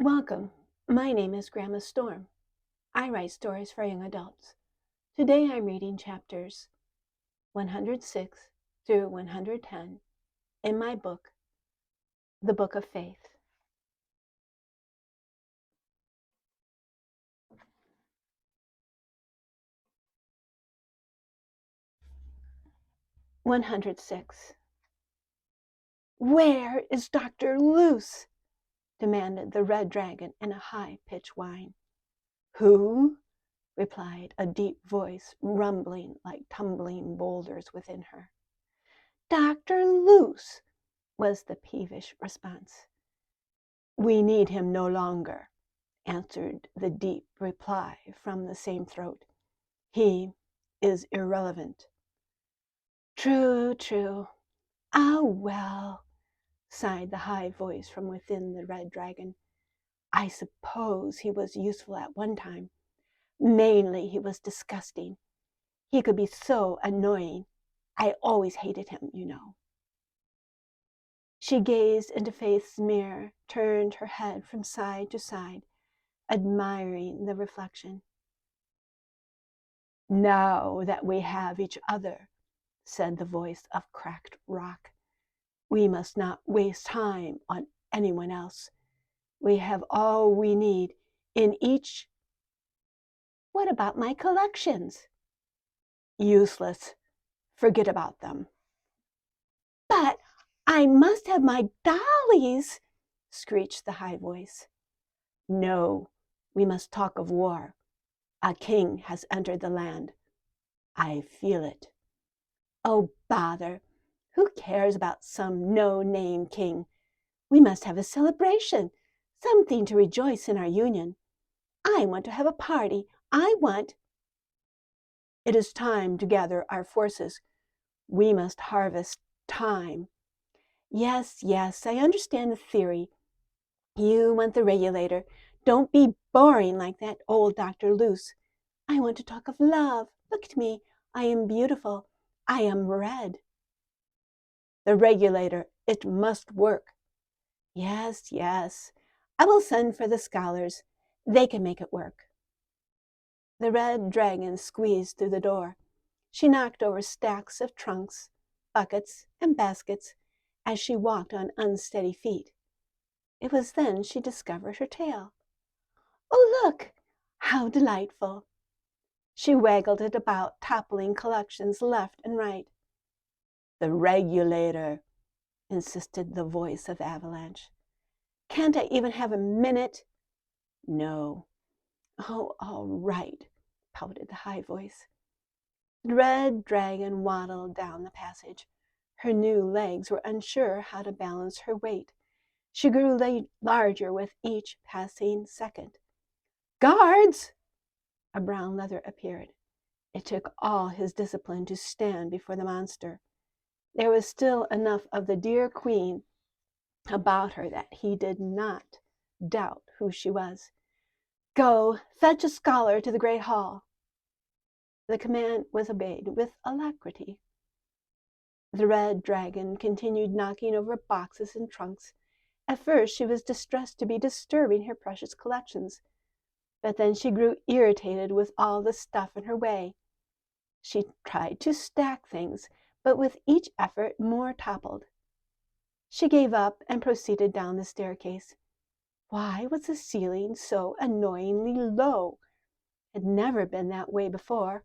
Welcome. My name is Grandma Storm. I write stories for young adults. Today I'm reading chapters 106 through 110 in my book, The Book of Faith. "106. Where is Dr. Luce?" demanded the red dragon in a high-pitched whine. "Who?" replied a deep voice, rumbling like tumbling boulders within her. "Dr. Luce," was the peevish response. "We need him no longer," answered the deep reply from the same throat. "He is irrelevant." "True, true. Ah, well," sighed the high voice from within the red dragon. "I suppose he was useful at one time. Mainly he was disgusting. He could be so annoying. I always hated him, you know." She gazed into Faith's mirror, turned her head from side to side, admiring the reflection. "Now that we have each other," said the voice of cracked rock, "we must not waste time on anyone else. We have all we need in each." "What about my collections?" "Useless. Forget about them." "But I must have my dollies," screeched the high voice. "No, we must talk of war. A king has entered the land. I feel it." "Oh, bother. Who cares about some no-name king? We must have a celebration, something to rejoice in our union. I want to have a party. It is time to gather our forces. We must harvest time." Yes, I understand the theory. You want the regulator. Don't be boring like that old Dr. Luce. I want to talk of love. Look at me. I am beautiful. I am red. "The regulator, it must work." Yes. I will send for the scholars. They can make it work." The red dragon squeezed through the door. She knocked over stacks of trunks, buckets, and baskets as she walked on unsteady feet. It was then she discovered her tail. "Oh, look! How delightful!" She waggled it about, toppling collections left and right. "The regulator," insisted the voice of Avalanche. "Can't I even have a minute?" "No." "Oh, all right," pouted the high voice. The red dragon waddled down the passage. Her new legs were unsure how to balance her weight. She grew larger with each passing second. "Guards!" A brown leather appeared. It took all his discipline to stand before the monster. There was still enough of the dear queen about her that he did not doubt who she was. "Go, fetch a scholar to the great hall." The command was obeyed with alacrity. The red dragon continued knocking over boxes and trunks. At first she was distressed to be disturbing her precious collections, but then she grew irritated with all the stuff in her way. She tried to stack things, but with each effort more toppled. She gave up and proceeded down the staircase. Why was the ceiling so annoyingly low? It had never been that way before.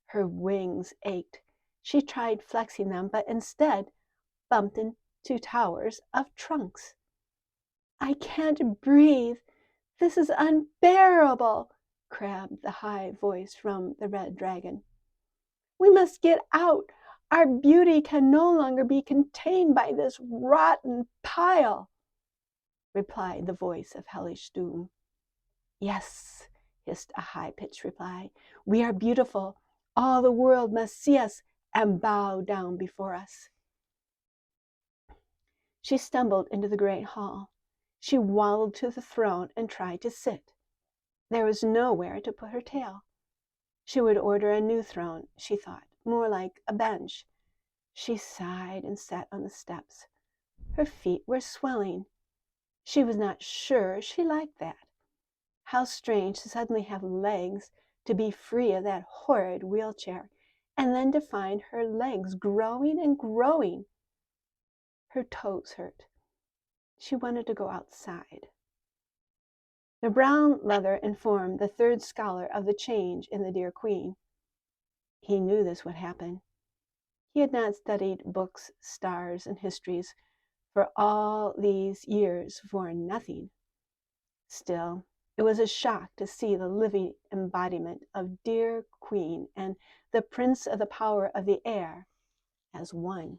Her wings ached. She tried flexing them, but instead bumped into towers of trunks. "I can't breathe. This is unbearable," crabbed the high voice from the red dragon. "We must get out. Our beauty can no longer be contained by this rotten pile," replied the voice of hellish doom. "Yes," hissed a high-pitched reply. "We are beautiful. All the world must see us and bow down before us." She stumbled into the great hall. She waddled to the throne and tried to sit. There was nowhere to put her tail. She would order a new throne, she thought, more like a bench. She sighed and sat on the steps. Her feet were swelling. She was not sure she liked that. How strange to suddenly have legs, to be free of that horrid wheelchair, and then to find her legs growing and growing. Her toes hurt. She wanted to go outside. The brown leather informed the third scholar of the change in the dear queen. He knew this would happen. He had not studied books, stars, and histories for all these years for nothing. Still, it was a shock to see the living embodiment of dear queen and the prince of the power of the air as one.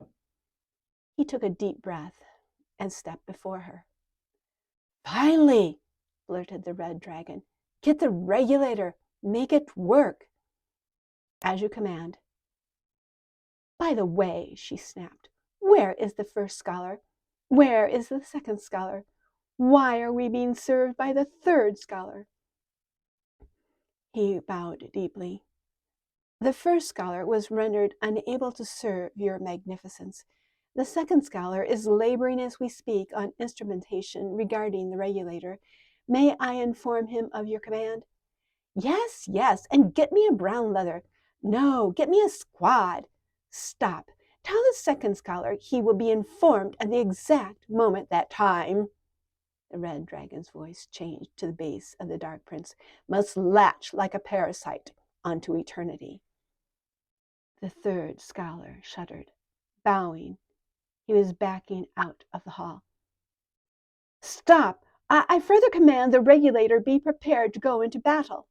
He took a deep breath and stepped before her. "Finally," blurted the red dragon, "get the regulator, make it work." "As you command." "By the way," she snapped, "where is the first scholar? Where is the second scholar? Why are we being served by the third scholar?" He bowed deeply. "The first scholar was rendered unable to serve your magnificence. The second scholar is laboring as we speak on instrumentation regarding the regulator. May I inform him of your command?" "Yes, yes, and get me a brown leather." "No, get me a squad." "Stop. Tell the second scholar he will be informed at the exact moment that time." The red dragon's voice changed to the bass of the Dark Prince. "Must latch like a parasite onto eternity." The third scholar shuddered. Bowing, he was backing out of the hall. "Stop! I further command the regulator be prepared to go into battle."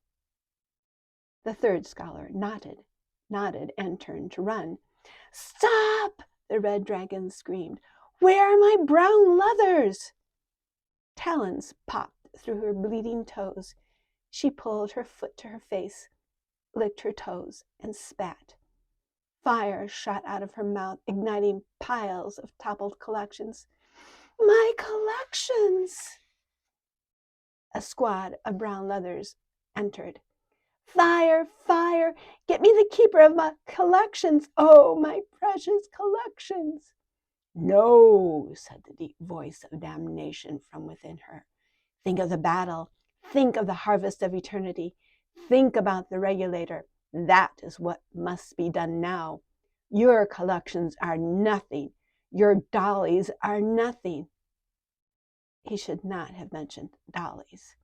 The third scholar nodded, and turned to run. "Stop!" the red dragon screamed. "Where are my brown leathers?" Talons popped through her bleeding toes. She pulled her foot to her face, licked her toes, and spat. Fire shot out of her mouth, igniting piles of toppled collections. "My collections!" A squad of brown leathers entered. "Fire! Fire! Get me the keeper of my collections! Oh, my precious collections!" "No," said the deep voice of damnation from within her. "Think of the battle. Think of the harvest of eternity. Think about the regulator. That is what must be done now. Your collections are nothing. Your dollies are nothing." He should not have mentioned dollies.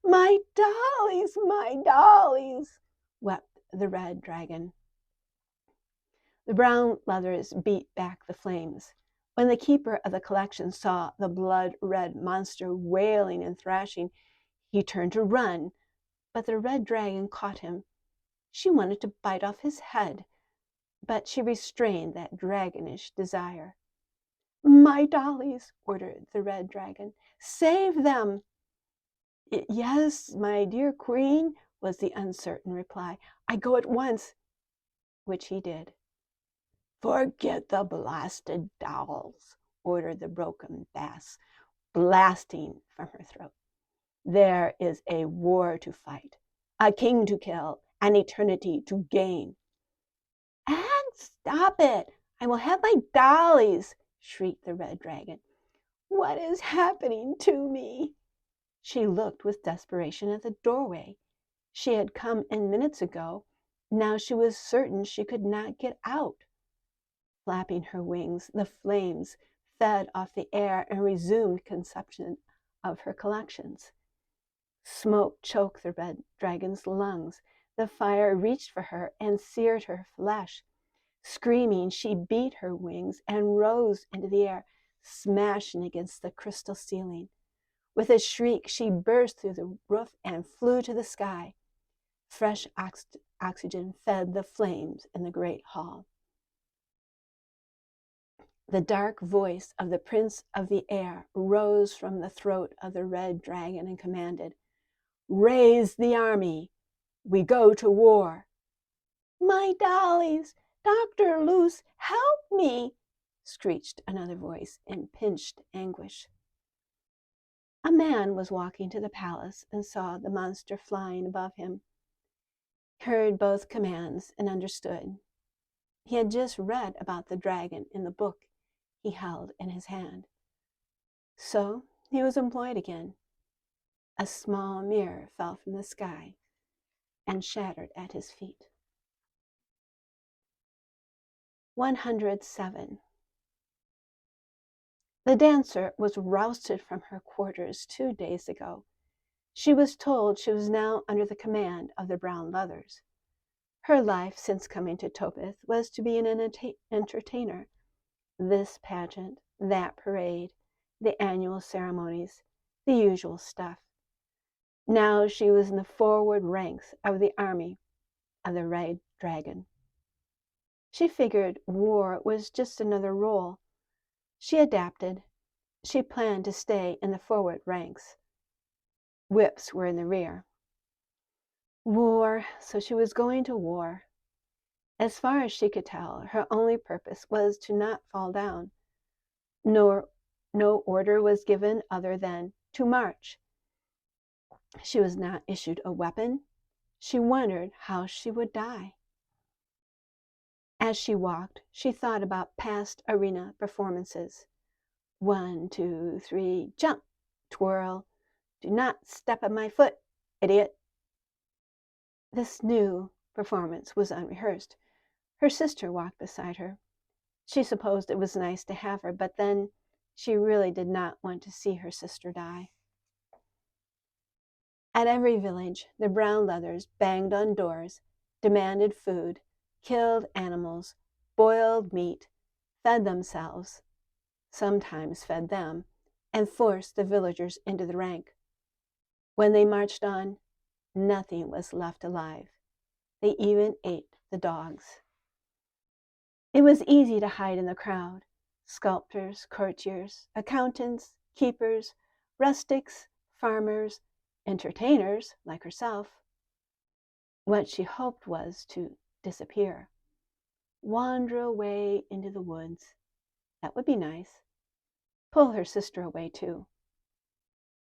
"My dollies, my dollies," wept the red dragon. The brown leathers beat back the flames. When the keeper of the collection saw the blood-red monster wailing and thrashing, he turned to run, but the red dragon caught him. She wanted to bite off his head, but she restrained that dragonish desire. "My dollies," ordered the red dragon. "Save them." "Yes, my dear queen," was the uncertain reply. "I go at once," which he did. "Forget the blasted dolls," ordered the broken bass, blasting from her throat. "There is a war to fight, a king to kill, an eternity to gain." "And stop it! I will have my dollies," shrieked the red dragon. "What is happening to me?" She looked with desperation at the doorway. She had come in minutes ago. Now she was certain she could not get out. Flapping her wings, the flames fed off the air and resumed consumption of her collections. Smoke choked the red dragon's lungs. The fire reached for her and seared her flesh. Screaming, she beat her wings and rose into the air, smashing against the crystal ceiling. With a shriek, she burst through the roof and flew to the sky. Fresh oxygen fed the flames in the great hall. The dark voice of the Prince of the Air rose from the throat of the red dragon and commanded, "Raise the army. We go to war." "My dollies! Dr. Luce, help me!" screeched another voice in pinched anguish. A man was walking to the palace and saw the monster flying above him. He heard both commands and understood. He had just read about the dragon in the book he held in his hand. So He was employed again. A small mirror fell from the sky and shattered at his feet. 107. The dancer was rousted from her quarters 2 days ago. She was told she was now under the command of the Brown Leathers. Her life since coming to Topeth was to be an entertainer. This pageant, that parade, the annual ceremonies, the usual stuff. Now she was in the forward ranks of the army of the Red Dragon. She figured war was just another role. She adapted. She planned to stay in the forward ranks. Whips were in the rear. War, so she was going to war. As far as she could tell, her only purpose was to not fall down. No order was given other than to march. She was not issued a weapon. She wondered how she would die. As she walked, she thought about past arena performances. 1, 2, 3, jump, twirl. Do not step on my foot, idiot. This new performance was unrehearsed. Her sister walked beside her. She supposed it was nice to have her, but then she really did not want to see her sister die. At every village, the Brown Leathers banged on doors, demanded food, killed animals, boiled meat, fed themselves, sometimes fed them, and forced the villagers into the rank. When they marched on, nothing was left alive. They even ate the dogs. It was easy to hide in the crowd. Sculptors, courtiers, accountants, keepers, rustics, farmers, entertainers like herself. What she hoped was to disappear. Wander away into the woods. That would be nice. Pull her sister away too.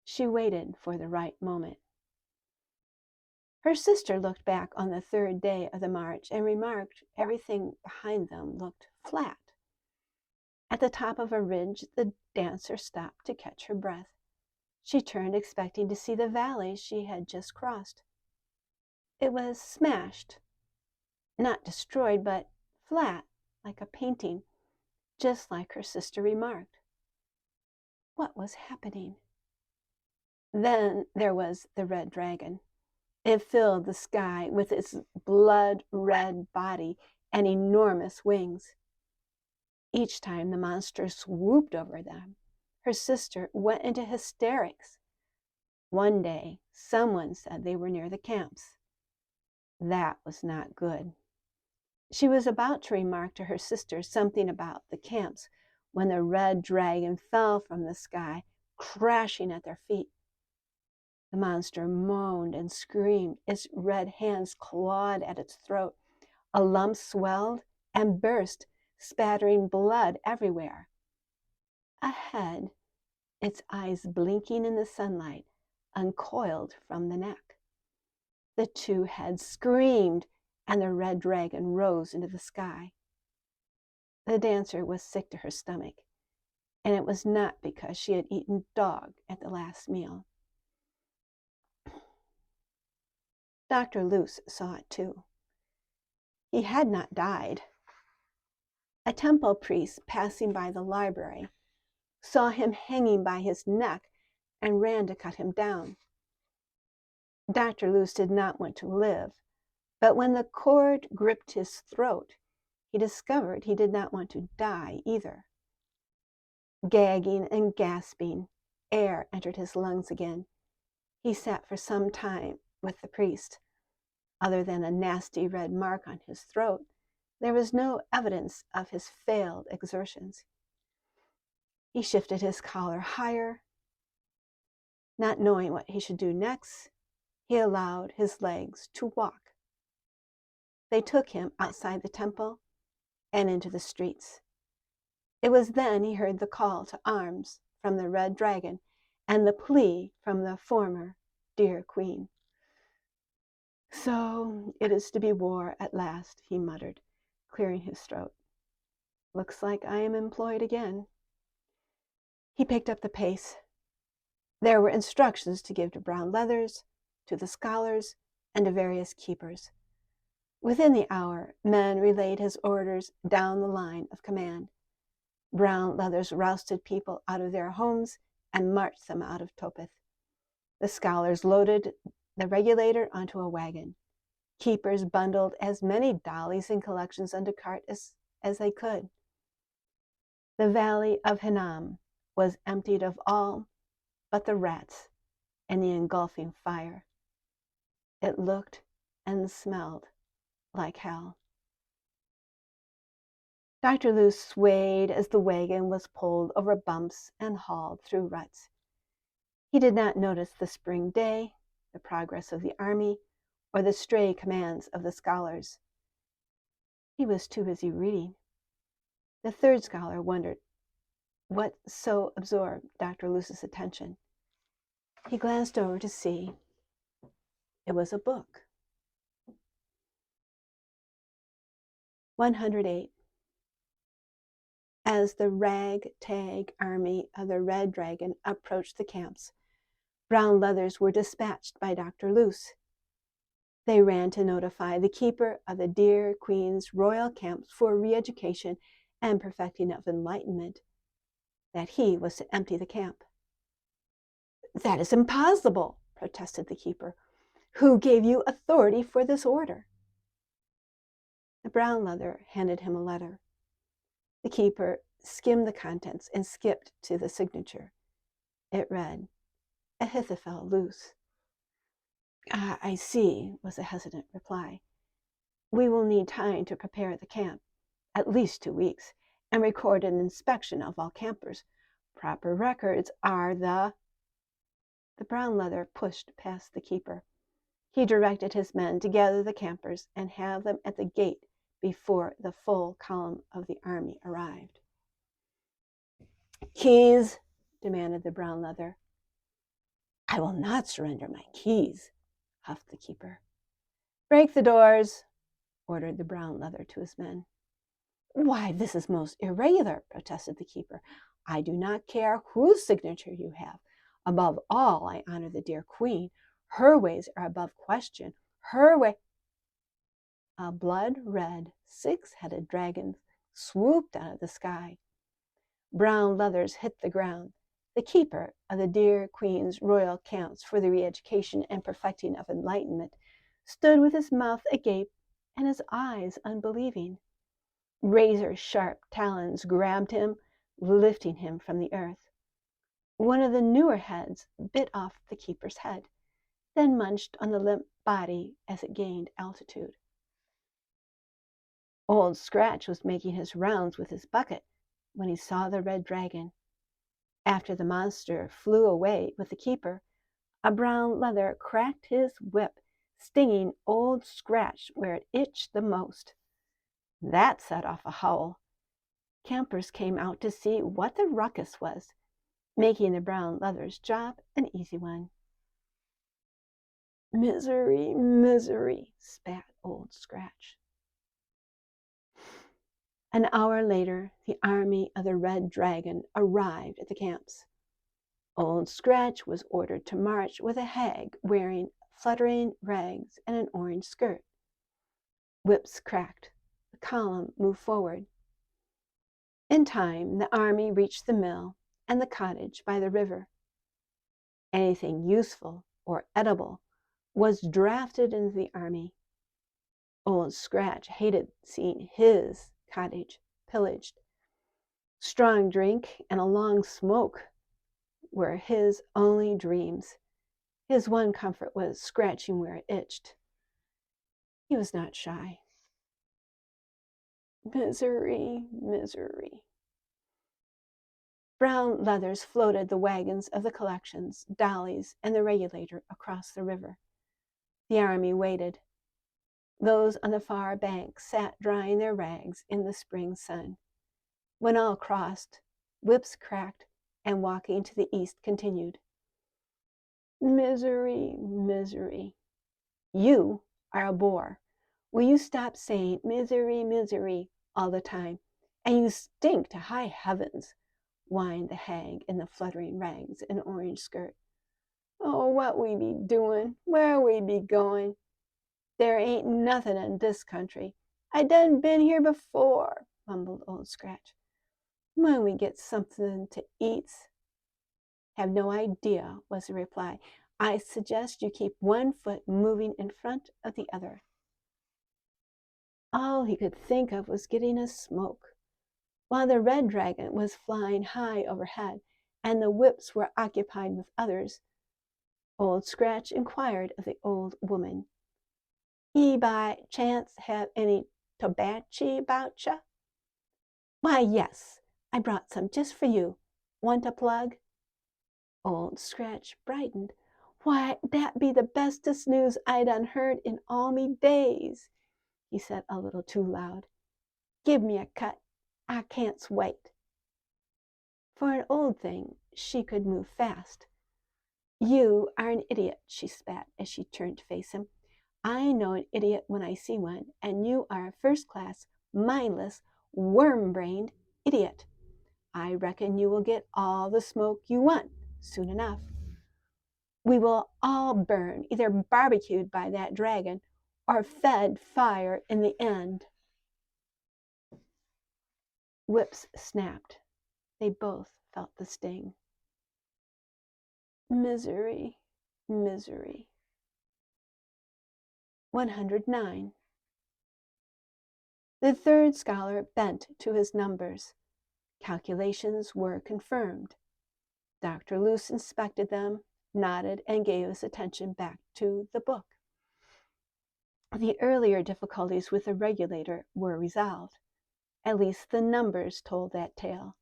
She waited for the right moment. Her sister looked back on the third day of the march and remarked everything behind them looked flat. At the top of a ridge, the dancer stopped to catch her breath. She turned, expecting to see the valley she had just crossed. It was smashed, not destroyed, but flat, like a painting, just like her sister remarked. What was happening? Then there was the Red Dragon. It filled the sky with its blood-red body and enormous wings. Each time the monster swooped over them, her sister went into hysterics. One day, someone said they were near the camps. That was not good. She was about to remark to her sister something about the camps when the Red Dragon fell from the sky, crashing at their feet. The monster moaned and screamed. Its red hands clawed at its throat. A lump swelled and burst, spattering blood everywhere. Ahead, its eyes blinking in the sunlight, uncoiled from the neck. The two heads screamed, and the Red Dragon rose into the sky. The dancer was sick to her stomach, and it was not because she had eaten dog at the last meal. Dr. Luce saw it too. He had not died. A temple priest passing by the library saw him hanging by his neck and ran to cut him down. Dr. Luce did not want to live, but when the cord gripped his throat, he discovered he did not want to die either. Gagging and gasping, air entered his lungs again. He sat for some time with the priest. Other than a nasty red mark on his throat, there was no evidence of his failed exertions. He shifted his collar higher. Not knowing what he should do next, he allowed his legs to walk. They took him outside the temple and into the streets. It was then he heard the call to arms from the Red Dragon and the plea from the former dear queen. So it is to be war at last, he muttered, clearing his throat. Looks like I am employed again. He picked up the pace. There were instructions to give to Brown Leathers, to the scholars, and to various keepers. Within the hour, men relayed his orders down the line of command. Brown Leathers rousted people out of their homes and marched them out of Topeth. The scholars loaded the regulator onto a wagon. Keepers bundled as many dollies and collections onto cart as they could. The valley of Hinnom was emptied of all but the rats and the engulfing fire. It looked and smelled like hell. Dr. Luce swayed as the wagon was pulled over bumps and hauled through ruts. He did not notice the spring day, the progress of the army, or the stray commands of the scholars. He was too busy reading. The third scholar wondered what so absorbed Dr. Luce's attention. He glanced over to see. It was a book. 108. As the ragtag army of the Red Dragon approached the camps, Brown Leathers were dispatched by Dr. Luce. They ran to notify the keeper of the Deer Queen's royal camps for re-education and perfecting of enlightenment that he was to empty the camp. "That is impossible," protested the keeper. "Who gave you authority for this order?" The Brown Leather handed him a letter. The keeper skimmed the contents and skipped to the signature. It read, Ahithophel Luce. "Ah, I see," was the hesitant reply. "We will need time to prepare the camp, at least 2 weeks, and record an inspection of all campers. Proper records are the Brown Leather pushed past the keeper. He directed his men to gather the campers and have them at the gate before the full column of the army arrived. "Keys," demanded the Brown Leather. "I will not surrender my keys," huffed the keeper. "Break the doors," ordered the Brown Leather to his men. "Why, this is most irregular," protested the keeper. "I do not care whose signature you have. Above all, I honor the dear Queen. Her ways are above question. Her way—" A blood-red, six-headed dragon swooped out of the sky. Brown Leathers hit the ground. The keeper of the Deer Queen's royal camps for the re-education and perfecting of enlightenment stood with his mouth agape and his eyes unbelieving. Razor-sharp talons grabbed him, lifting him from the earth. One of the newer heads bit off the keeper's head, then munched on the limp body as it gained altitude. Old Scratch was making his rounds with his bucket when he saw the red dragon. After the monster flew away with the keeper, a Brown Leather cracked his whip, stinging Old Scratch where it itched the most. That set off a howl. Campers came out to see what the ruckus was, making the Brown Leather's job an easy one. "Misery, misery," spat Old Scratch. An hour later, the army of the Red Dragon arrived at the camps. Old Scratch was ordered to march with a hag wearing fluttering rags and an orange skirt. Whips cracked. The column moved forward. In time, the army reached the mill and the cottage by the river. Anything useful or edible was drafted into the army. Old Scratch hated seeing his cottage pillaged. Strong drink and a long smoke were his only dreams. His one comfort was scratching where it itched. He was not shy. Misery, misery. Brown Leathers floated the wagons of the collections, dollies, and the regulator across the river. The army waited. Those on the far bank sat drying their rags in the spring sun. When all crossed, whips cracked, and walking to the east continued. Misery, misery. You are a bore. Will you stop saying misery, misery all the time? And you stink to high heavens, whined the hag in the fluttering rags and orange skirt. Oh, what we be doing? Where we be going? There ain't nothing in this country. I done been here before, mumbled Old Scratch. When we get something to eat. Have no idea, was the reply. I suggest you keep one foot moving in front of the other. All he could think of was getting a smoke. While the red dragon was flying high overhead and the whips were occupied with others, Old Scratch inquired of the old woman, "Ye by chance have any tobacco about ya?" "Why, yes, I brought some just for you. Want a plug?" Old Scratch brightened. "Why, that be the bestest news I done heard in all me days," he said a little too loud. "Give me a cut. I can't wait." For an old thing, she could move fast. "You are an idiot," she spat as she turned to face him. "I know an idiot when I see one, and you are a first-class, mindless, worm-brained idiot. I reckon you will get all the smoke you want soon enough. We will all burn, either barbecued by that dragon or fed fire in the end." Whips snapped. They both felt the sting. Misery, misery. 109. The third scholar bent to his numbers. Calculations were confirmed. Dr. Luce inspected them, nodded, and gave his attention back to the book. The earlier difficulties with the regulator were resolved. At least the numbers told that tale.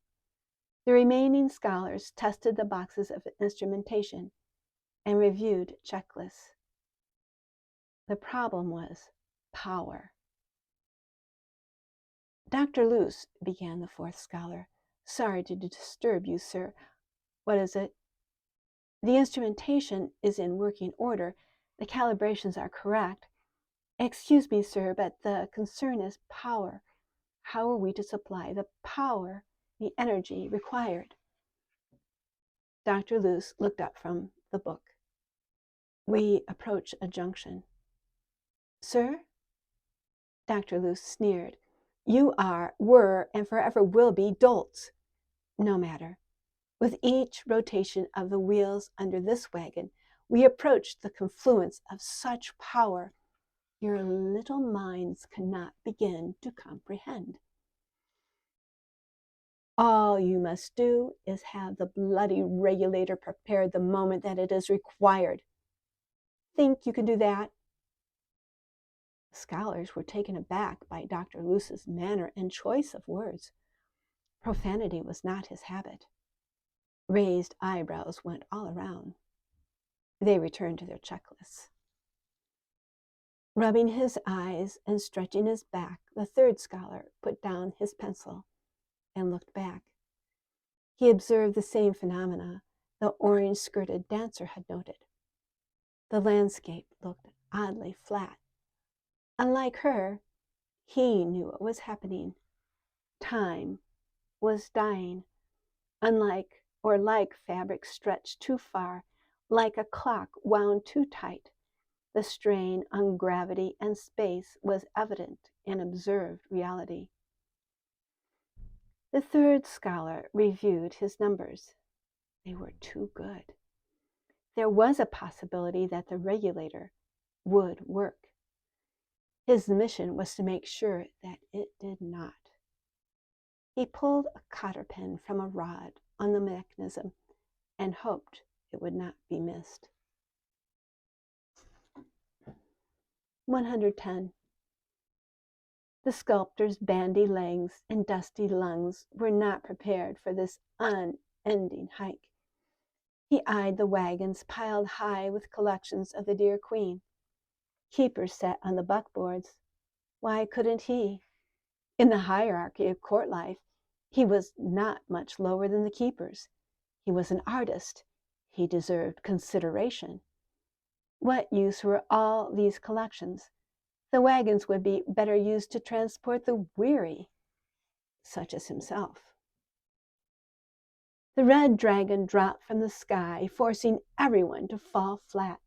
The remaining scholars tested the boxes of instrumentation and reviewed checklists. The problem was power. "Dr. Luce," began the fourth scholar, "sorry to disturb you, sir. What is it?" "The instrumentation is in working order. The calibrations are correct. Excuse me, sir, but the concern is power. How are we to supply the power, the energy required?" Dr. Luce looked up from the book. "We approach a junction." "Sir?" Dr. Luce sneered. "You are, were, and forever will be dolts. No matter. With each rotation of the wheels under this wagon, we approach the confluence of such power your little minds cannot begin to comprehend. All you must do is have the bloody regulator prepared the moment that it is required. Think you can do that?" The scholars were taken aback by Dr. Luce's manner and choice of words. Profanity was not his habit. Raised eyebrows went all around. They returned to their checklists. Rubbing his eyes and stretching his back, the third scholar put down his pencil and looked back. He observed the same phenomena the orange-skirted dancer had noted. The landscape looked oddly flat. Unlike her, he knew what was happening. Time was dying. Unlike or like fabric stretched too far, like a clock wound too tight, the strain on gravity and space was evident in observed reality. The third scholar reviewed his numbers. They were too good. There was a possibility that the regulator would work. His mission was to make sure that it did not. He pulled a cotter pin from a rod on the mechanism and hoped it would not be missed. 110. The sculptor's bandy legs and dusty lungs were not prepared for this unending hike. He eyed the wagons piled high with collections of the dear queen. Keepers sat on the buckboards. Why couldn't he? In the hierarchy of court life, he was not much lower than the keepers. He was an artist. He deserved consideration. What use were all these collections? The wagons would be better used to transport the weary, such as himself. The red dragon dropped from the sky, forcing everyone to fall flat.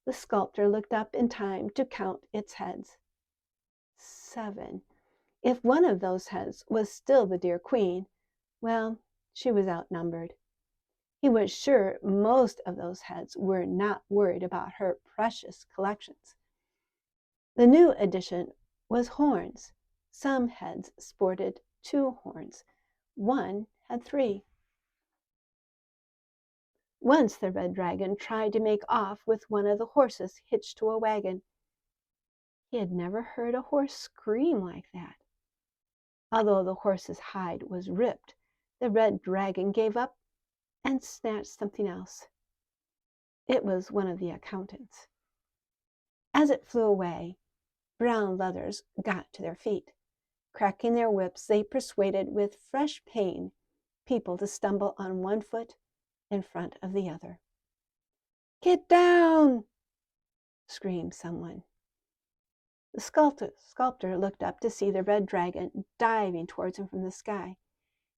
The sculptor looked up in time to count its heads. 7. If one of those heads was still the dear queen, well, she was outnumbered. He was sure most of those heads were not worried about her precious collections. The new addition was horns. Some heads sported 2 horns. One had 3. Once the red dragon tried to make off with one of the horses hitched to a wagon. He had never heard a horse scream like that. Although the horse's hide was ripped, the red dragon gave up and snatched something else. It was one of the accountants. As it flew away, brown leathers got to their feet. Cracking their whips, they persuaded with fresh pain people to stumble on one foot in front of the other. "Get down!" screamed someone. The sculptor looked up to see the red dragon diving towards him from the sky.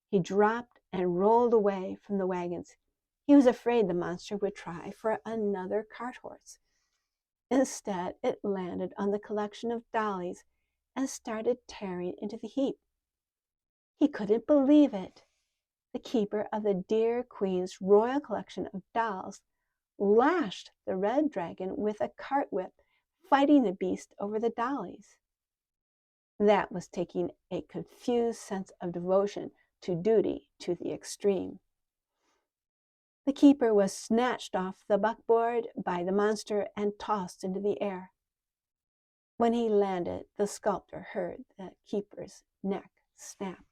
He dropped and rolled away from the wagons. He was afraid the monster would try for another cart horse. Instead, it landed on the collection of dollies and started tearing into the heap. He couldn't believe it. The keeper of the dear queen's royal collection of dolls lashed the red dragon with a cart whip, fighting the beast over the dollies. That was taking a confused sense of devotion to duty to the extreme. The keeper was snatched off the buckboard by the monster and tossed into the air. When he landed, the sculptor heard the keeper's neck snap.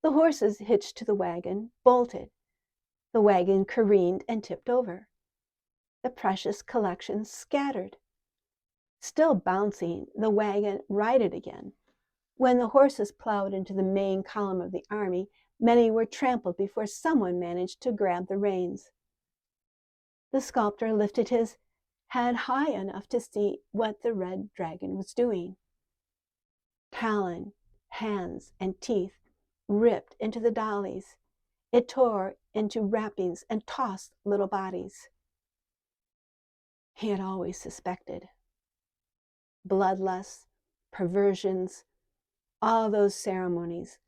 The horses hitched to the wagon bolted. The wagon careened and tipped over. The precious collection scattered. Still bouncing, the wagon righted again. When the horses plowed into the main column of the army, many were trampled before someone managed to grab the reins. The sculptor lifted his head high enough to see what the red dragon was doing. Talon, hands, and teeth ripped into the dollies. It tore into wrappings and tossed little bodies. He had always suspected. Bloodlust, perversions, all those ceremonies,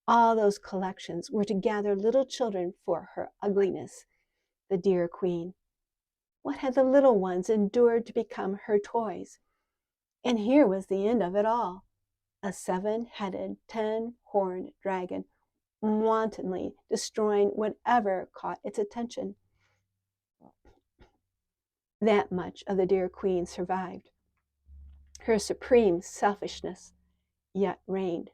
all those collections were to gather little children for her ugliness, the dear queen. What had the little ones endured to become her toys? And here was the end of it all. A 7-headed, 10-horned dragon, wantonly destroying whatever caught its attention. That much of the dear queen survived. Her supreme selfishness yet reigned.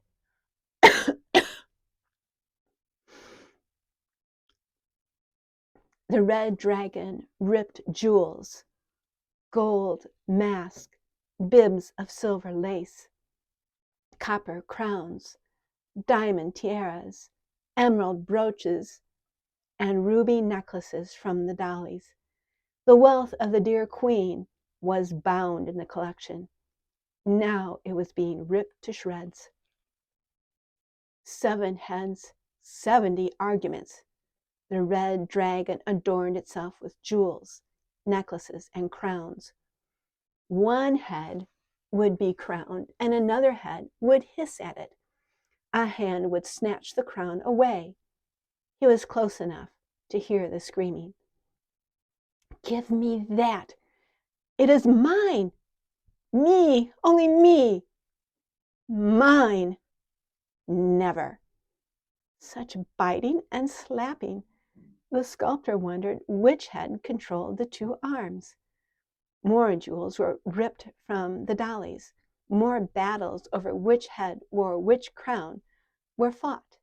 The red dragon ripped jewels, gold mask, bibs of silver lace, copper crowns, diamond tiaras, emerald brooches, and ruby necklaces from the dollies. The wealth of the dear queen was bound in the collection. Now it was being ripped to shreds. 7 heads, 70 arguments. The red dragon adorned itself with jewels, necklaces, and crowns. One head would be crowned, and another head would hiss at it. A hand would snatch the crown away. He was close enough to hear the screaming. "Give me that! It is mine! Me, only me! Mine! Never!" Such biting and slapping. The sculptor wondered which head controlled the 2 arms. More jewels were ripped from the dollies. More battles over which head wore which crown were fought.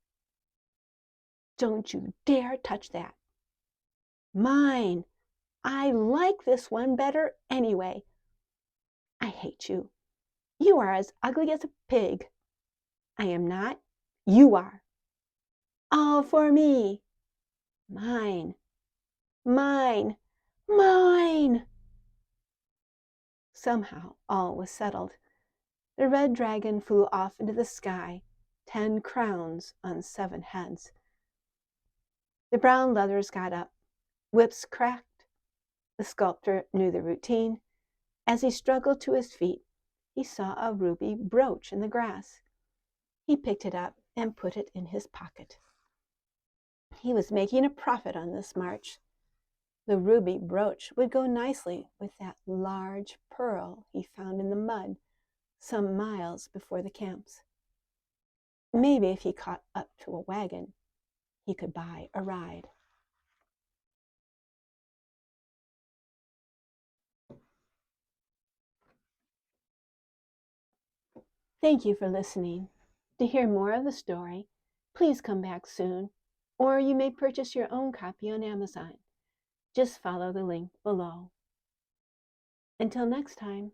"Don't you dare touch that!" "Mine! I like this one better anyway." "I hate you. You are as ugly as a pig." "I am not. You are." "All for me." "Mine, mine, mine." Somehow all was settled. The red dragon flew off into the sky. 10 crowns on 7 heads. The brown leathers got up. Whips cracked. The sculptor knew the routine. As he struggled to his feet, he saw a ruby brooch in the grass. He picked it up and put it in his pocket. He was making a profit on this march. The ruby brooch would go nicely with that large pearl he found in the mud some miles before the camps. Maybe if he caught up to a wagon, he could buy a ride. Thank you for listening. To hear more of the story, please come back soon, or you may purchase your own copy on Amazon. Just follow the link below. Until next time.